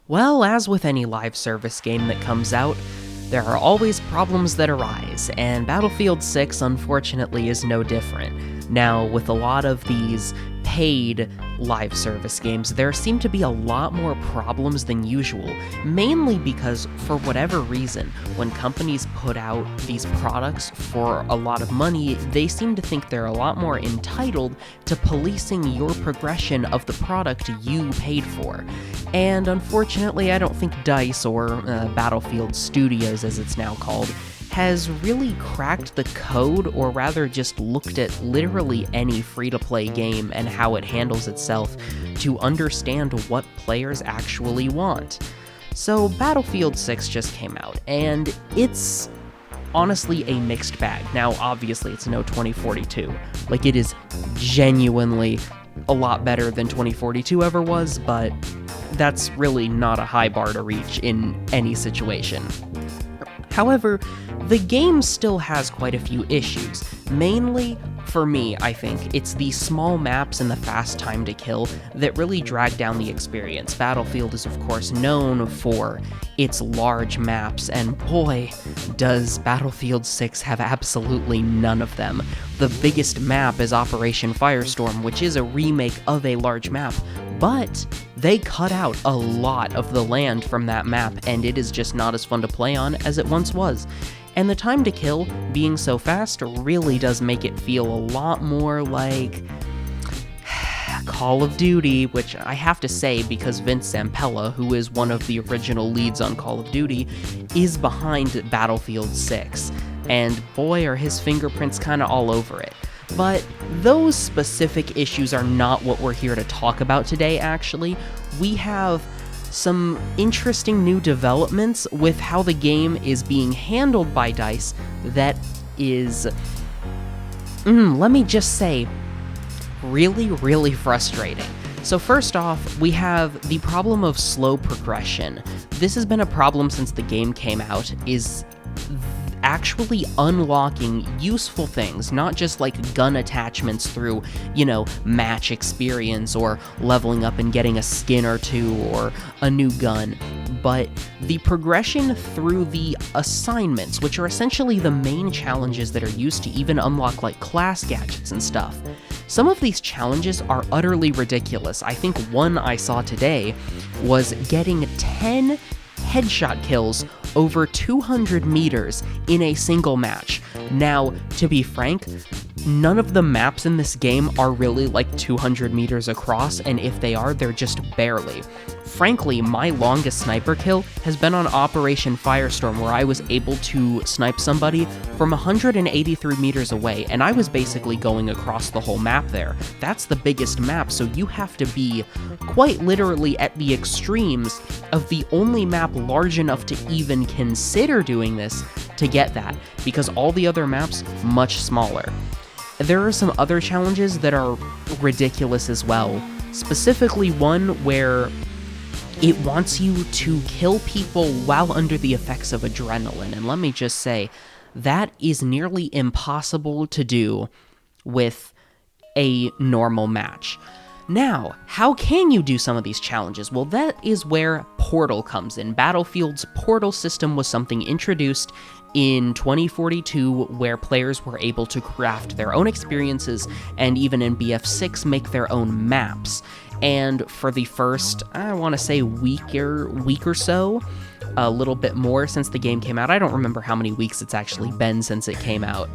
Well, as with any live service game that comes out, there are always problems that arise, and Battlefield 6 unfortunately is no different. Now, with a lot of these paid live service games, there seem to be a lot more problems than usual, mainly because, for whatever reason, when companies put out these products for a lot of money, they seem to think they're a lot more entitled to policing your progression of the product you paid for. And unfortunately, I don't think DICE, or Battlefield Studios as it's now called, has really cracked the code, or rather just looked at literally any free-to-play game and how it handles itself to understand what players actually want. So Battlefield 6 just came out, and it's honestly a mixed bag. Now, obviously, it's no 2042. Like, it is genuinely a lot better than 2042 ever was, but that's really not a high bar to reach in any situation. However, the game still has quite a few issues. Mainly, for me, I think, it's the small maps and the fast time to kill that really drag down the experience. Battlefield is, of course, known for its large maps, and boy, does Battlefield 6 have absolutely none of them. The biggest map is Operation Firestorm, which is a remake of a large map, but they cut out a lot of the land from that map, and it is just not as fun to play on as it once was. And the time to kill, being so fast, really does make it feel a lot more like Call of Duty, which I have to say because Vince Zampella, who is one of the original leads on Call of Duty, is behind Battlefield 6. And boy, are his fingerprints kinda all over it. But those specific issues are not what we're here to talk about today, actually. We have some interesting new developments with how the game is being handled by DICE that is, let me just say, really frustrating. So first off, we have the problem of slow progression. This has been a problem since the game came out, is actually unlocking useful things, not just like gun attachments through, match experience or leveling up and getting a skin or two or a new gun, but the progression through the assignments, which are essentially the main challenges that are used to even unlock like class gadgets and stuff. Some of these challenges are utterly ridiculous. I think one I saw today was getting 10 headshot kills over 200 meters in a single match. Now, to be frank, none of the maps in this game are really like 200 meters across, and if they are, they're just barely. Frankly, my longest sniper kill has been on Operation Firestorm, where I was able to snipe somebody from 183 meters away, and I was basically going across the whole map there. That's the biggest map, so you have to be quite literally at the extremes of the only map large enough to even consider doing this to get that, because all the other maps, much smaller. There are some other challenges that are ridiculous as well, specifically one where it wants you to kill people while under the effects of adrenaline, and let me just say, that is nearly impossible to do with a normal match. Now, how can you do some of these challenges? Well, that is where Portal comes in. Battlefield's Portal system was something introduced in 2042 where players were able to craft their own experiences and even in BF6 make their own maps. And for the first, I want to say week or so, a little bit more since the game came out. I don't remember how many weeks it's actually been since it came out.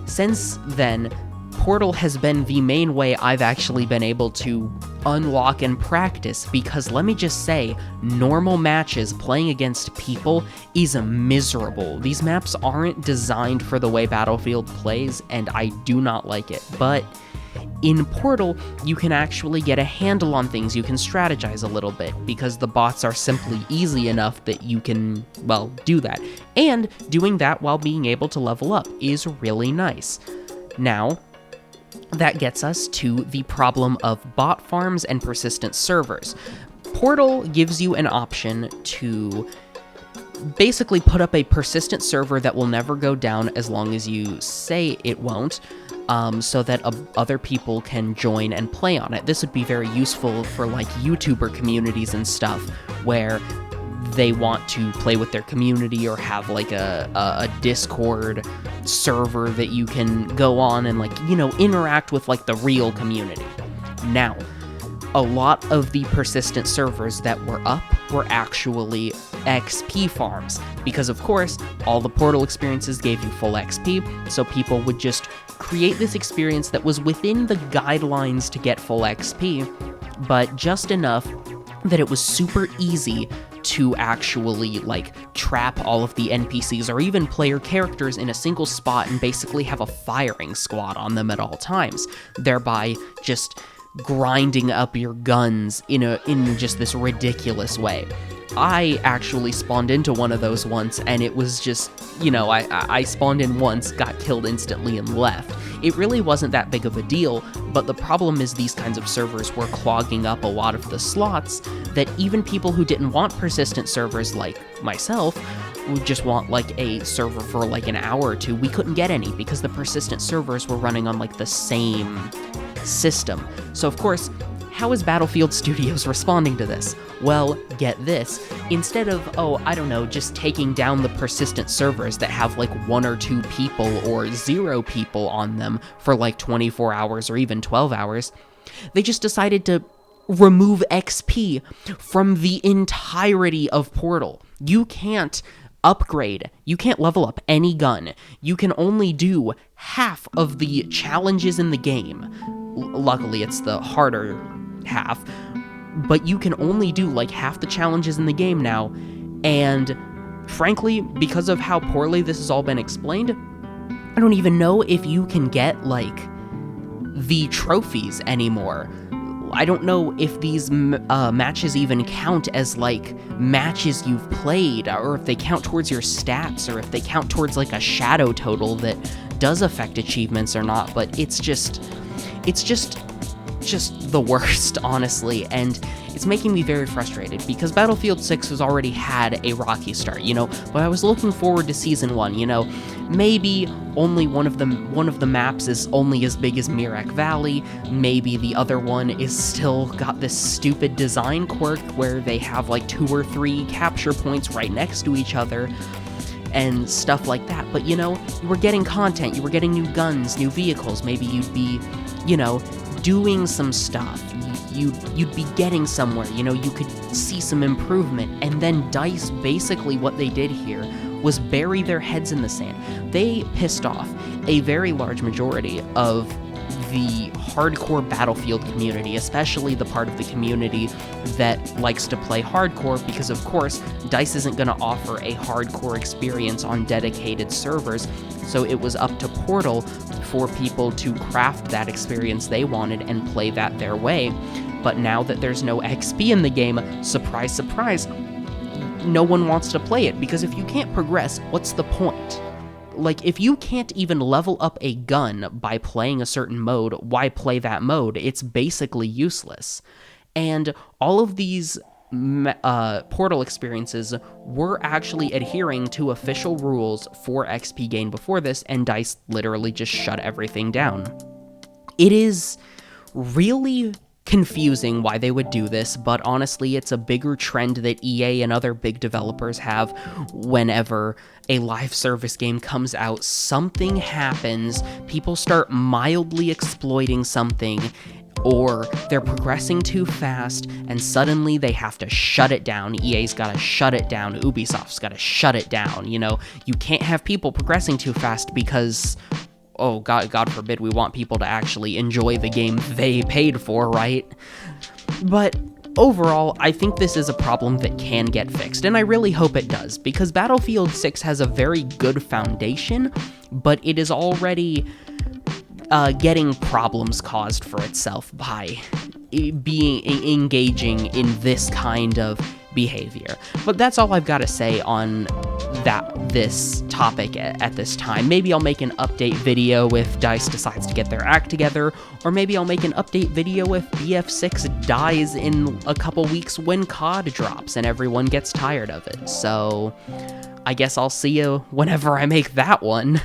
Since then, Portal has been the main way I've actually been able to unlock and practice, because let me just say, normal matches playing against people is miserable. These maps aren't designed for the way Battlefield plays, and I do not like it, but in Portal, you can actually get a handle on things, you can strategize a little bit, because the bots are simply easy enough that you can, do that. And doing that while being able to level up is really nice. Now, that gets us to the problem of bot farms and persistent servers. Portal gives you an option to basically put up a persistent server that will never go down as long as you say it won't, so that other people can join and play on it. This would be very useful for like YouTuber communities and stuff, where they want to play with their community or have like a Discord server that you can go on and like, you know, interact with like the real community. Now, a lot of the persistent servers that were up were actually XP farms, because of course, all the Portal experiences gave you full XP, so people would just create this experience that was within the guidelines to get full XP, but just enough that it was super easy to actually, like, trap all of the NPCs or even player characters in a single spot and basically have a firing squad on them at all times, thereby just grinding up your guns in just this ridiculous way. I actually spawned into one of those once, and it was just, you know, I spawned in once, got killed instantly, and left. It really wasn't that big of a deal, but the problem is these kinds of servers were clogging up a lot of the slots that even people who didn't want persistent servers like myself would just want like a server for like an hour or two. We couldn't get any because the persistent servers were running on like the same system. So of course, how is Battlefield Studios responding to this? Well, get this. Instead of, just taking down the persistent servers that have like 1 or 2 people or 0 people on them for like 24 hours or even 12 hours, they just decided to remove XP from the entirety of Portal. You can't upgrade. You can't level up any gun. You can only do half of the challenges in the game. Luckily, it's the harder half, but you can only do like half the challenges in the game now, and frankly, because of how poorly this has all been explained, I don't even know if you can get like the trophies anymore. I don't know if these matches even count as like matches you've played, or if they count towards your stats, or if they count towards like a shadow total that does affect achievements or not, but it's just the worst, honestly, and it's making me very frustrated because Battlefield 6 has already had a rocky start, you know, but I was looking forward to Season 1, you know, maybe only one of the maps is only as big as Mirak Valley, maybe the other one is still got this stupid design quirk where they have like 2 or 3 capture points right next to each other, and stuff like that, but you know, you were getting content, you were getting new guns, new vehicles, maybe you'd be, you know, doing some stuff, you'd be getting somewhere, you know, you could see some improvement, and then DICE, basically what they did here was bury their heads in the sand. They pissed off a very large majority of the hardcore Battlefield community, especially the part of the community that likes to play hardcore, because of course, DICE isn't going to offer a hardcore experience on dedicated servers, so it was up to Portal for people to craft that experience they wanted and play that their way. But now that there's no XP in the game, surprise, surprise, no one wants to play it, because if you can't progress, what's the point? Like, if you can't even level up a gun by playing a certain mode, why play that mode? It's basically useless. And all of these Portal experiences were actually adhering to official rules for XP gain before this, and DICE literally just shut everything down. It is really confusing why they would do this, but honestly, it's a bigger trend that EA and other big developers have. Whenever a live service game comes out, something happens, people start mildly exploiting something, or they're progressing too fast, and suddenly they have to shut it down. EA's gotta shut it down, Ubisoft's gotta shut it down, you know? You can't have people progressing too fast because, oh, God forbid we want people to actually enjoy the game they paid for, right? But overall, I think this is a problem that can get fixed, and I really hope it does, because Battlefield 6 has a very good foundation, but it is already getting problems caused for itself by engaging in this kind of behavior. But that's all I've got to say on this topic at this time. Maybe I'll make an update video if DICE decides to get their act together, or maybe I'll make an update video if BF6 dies in a couple weeks when COD drops and everyone gets tired of it. So I guess I'll see you whenever I make that one.